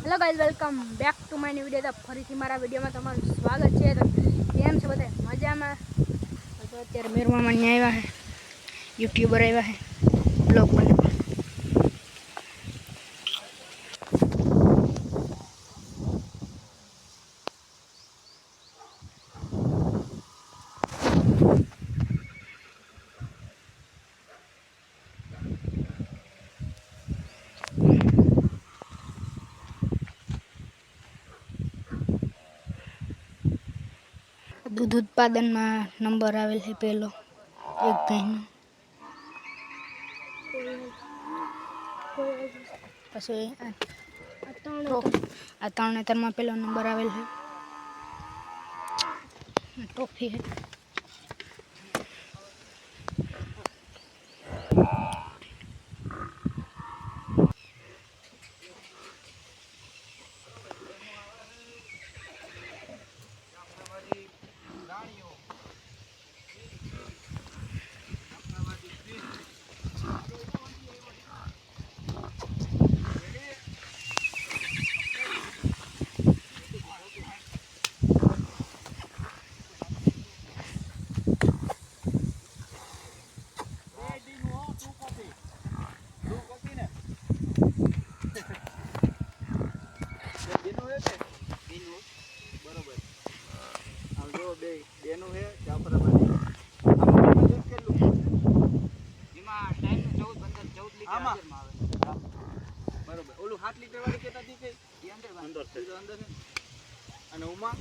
Hello guys, welcome back to my new video. तो फरीથી મારા વિડિયોમાં તમારું સ્વાગત છે। તો કેમ છે બધા? મજામાં? તો અત્યારે મેરમામાં આવ્યા છે, યુટ્યુબર આવ્યા છે બ્લોગ બનાવવા। दूध उत्पादन में नंबर आवेल है पहलो एक भाईनो, पछी आ तरणेतर में पहलो नंबर आवेल है। ट्रॉफी है। ओलू 7 लीटर वाली केता दी के अंदर से અને ઉમા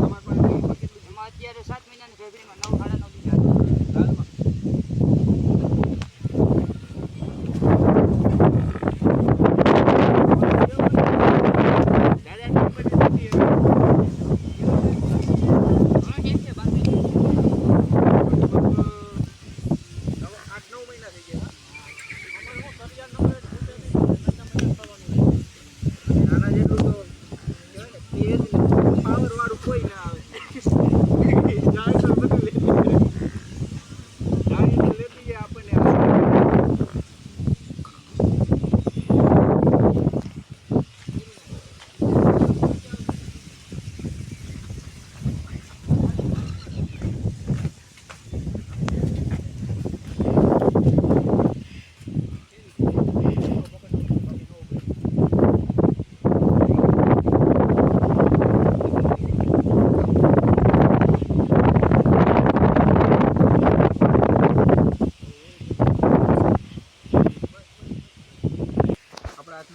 તમાર પાસે કેટલું? ઉમા અત્યારે 7 મહિનાની ફેબ્રુઆરીમાં 9 9.5 લીટર હાલમાં।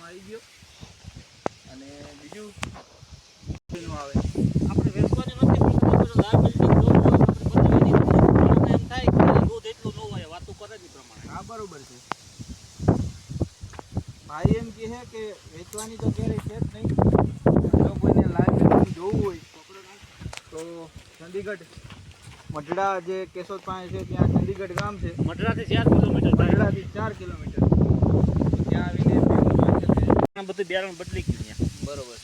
આવી ગયો અને બીજું નું આવે આપણે વેચવાની નથી પણ લાભ બિલ્ડિંગ લો આપણે બતાવવાની એમ થાય કે દૂધ એટલું ન હોય વાતો કરે ની પ્રમાણે। હા બરોબર છે ભાઈ, એમ કહે છે કે વેચવાની તો ક્યારે છે જ નહીં। જો કોઈને લાઈવ બિલ્ડિંગ જોવું હોય તો ચંદીગઢ મઢડા જે કેશોદ પાસે છે ત્યાં ચંદીગઢ ગામ છે, મઢડાથી 4 કિલોમીટર, મઢડાથી 4 કિલોમીટર ત્યાં આવીને બધું બેરણ બદલી ગયું ત્યાં। બરોબર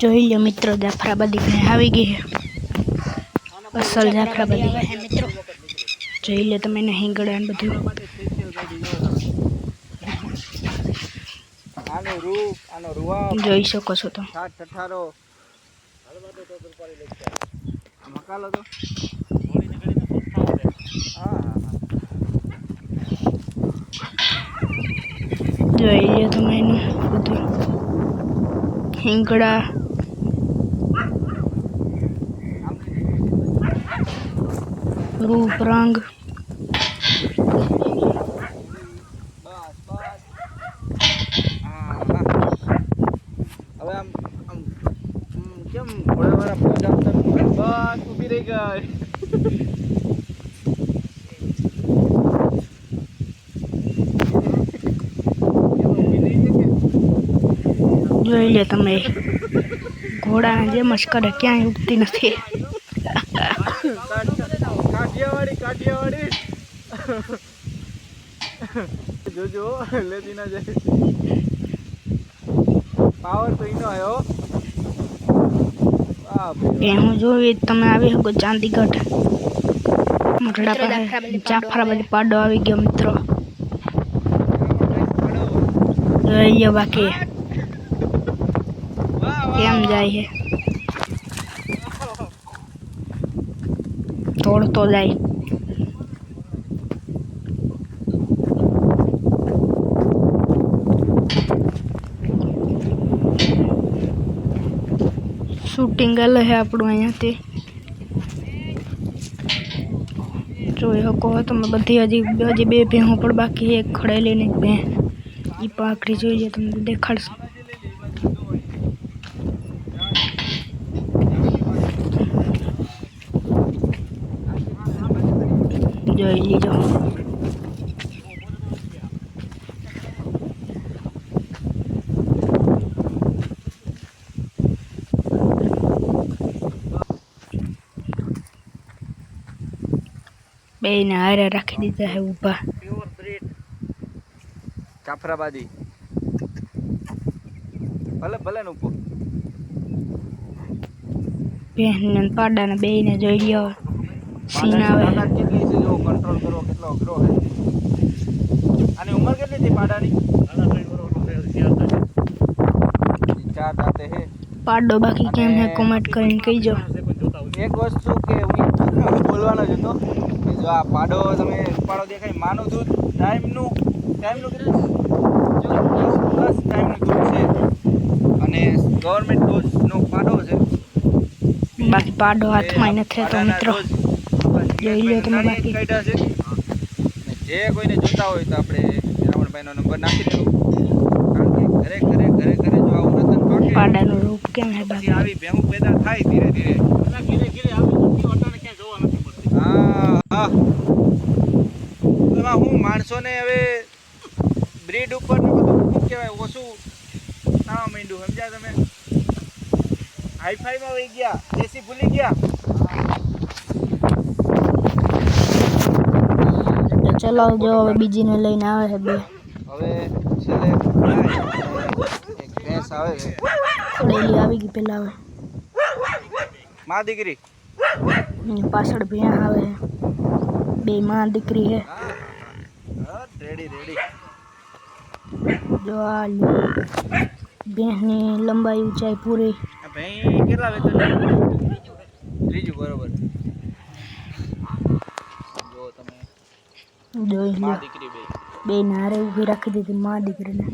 જોઈ લો મિત્રો, જાફરાબાદી ભેં આવી ગઈ છે, અસલ જાફરાબાદી ભેં મિત્રો। જોઈ લો તમે એને હિંગડા ને બધું। આનો રૂ આનો રૂવા જોઈ શકો છો તો 60 18 મકાલો તો હા જોઈ લો તમે એનું બધું હિંગડા રૂપ રંગ। હવે આમ કેમ ઘોડાવાળા પગ આપતા બસ ઊભી રહી ગઈ। જોઈ લે તમે, ઘોડાના જેમ જ કરે, ક્યાંય ઉગતી નથી। કાઠિયાવાડી જોજો લેતી ના જાય, પાવર તો ઈનો આવ્યો। હું જોઈ તમે આવી શકો ચાંદીગઢ મઢડા પાસે જાફરાબાદી પાડો આવી ગયો મિત્રો। જોઈ લ્યો બાકી વાહ કેમ જાય છે તોડતો જાય શૂટિંગ ચાલે છે આપણું અહીંયાથી જોઈ શકો તમે બધી હજી બે ભેહું પણ બાકી છે એક ખડેલીની ભેં એ પાકડી જોઈએ તમને દેખાડશે જોઈ લીજો બેયને હારે રાખી દીધા છે ઊભા પ્યોર બ્રીડ જાફરાબાદી ભલે ભલે નું ભેંને પાડાને બેયને જોઈ લ્યો સીન આવે કેટલી છે જો કંટ્રોલ કરો કેટલો અઘરો છે આની ઉંમર કેટલી છે પાડાની 4 દાંતે છે પાડો બાકી કેમ હે કોમેન્ટ કરીને કહીજો એક વસ્તુ કે હું બોલવાનો જ હતો કે જો આ પાડો તમે પાડો દેખાય માનું દૂધ ટાઈમનું કેટલું જો પ્લસ ટાઈમનું દૂધ છે અને ગવર્મેન્ટ ડોઝનો પાડો છે બાકી પાડો હાથમાં નથી તો મિત્રો જોઈ લો તમે બાકી કાઢ્યા છે જે કોઈને જોતા હોય તો આપણે રાવણભાઈનો નંબર નાખી દેવો કારણ કે ઘરે જો આવું રતન પાકે પાડાનું રૂપ કેમ હે પછી બાકી આવી ભેહું પેદા થાય ધીરે ધીરે હા એમાં હું માણસોને હવે બ્રીડ ઉપર ને બધું શું કહેવાય ઓછું થવા માંડ્યું સમજ્યા તમે હાઈફાઈમાં વહી ગયા દેશી ભૂલી ગયા તો ચલો જો હવે બીજીને લઈને આવે છે બે હવે છેલ્લે એક ભેંસ આવે છે ખડેલી આવી ગઈ પેલા હવે માં દીકરી એની પાછળ ભેં આવે છે બે માં દીકરી છે હા રેડી જો આ ભેંસની લંબાઈ ઊંચાઈ પૂરી આ ભાઈ કેટલા વેતન ત્રીજું બરોબર જો તમે જોઈ લો માં દીકરી બે નારે ઊભી રાખી દીધી માં દીકરીને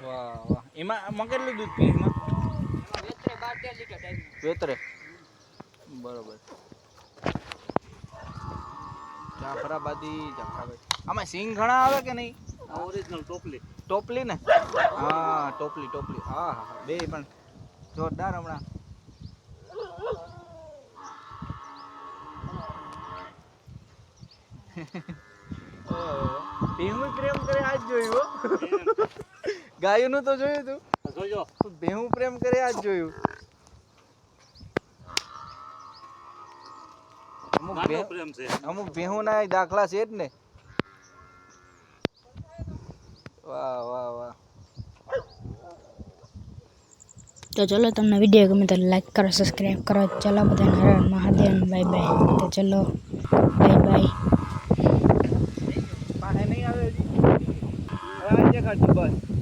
વાહ એમાં કેટલું દૂધ પી એમાં વેતરે બરોબર જાફરાબાદી આમાં સિંગ ઘણા આવે કે નહીં ઓરિજિનલ ટોપલી ને હા ટોપલી હા બે પણ જોરદાર હમણાં ભેહું પ્રેમ કરે આજ જોયું ગાયોનું તો જોયું તું ભેહું પ્રેમ કરે આજ જોયું અમુક ભેહું ના દાખલા છે જ ને વાહ તો ચલો તમને વિડીયો ગમે તો લાઈક કરો સબસ્ક્રાઈબ કરો ચલો બધાને હર હર મહાદેવ બાય બાય તો ચલો બાય બાય પાસે નહીં આવે હજી હવે આજે કાઢજો બસ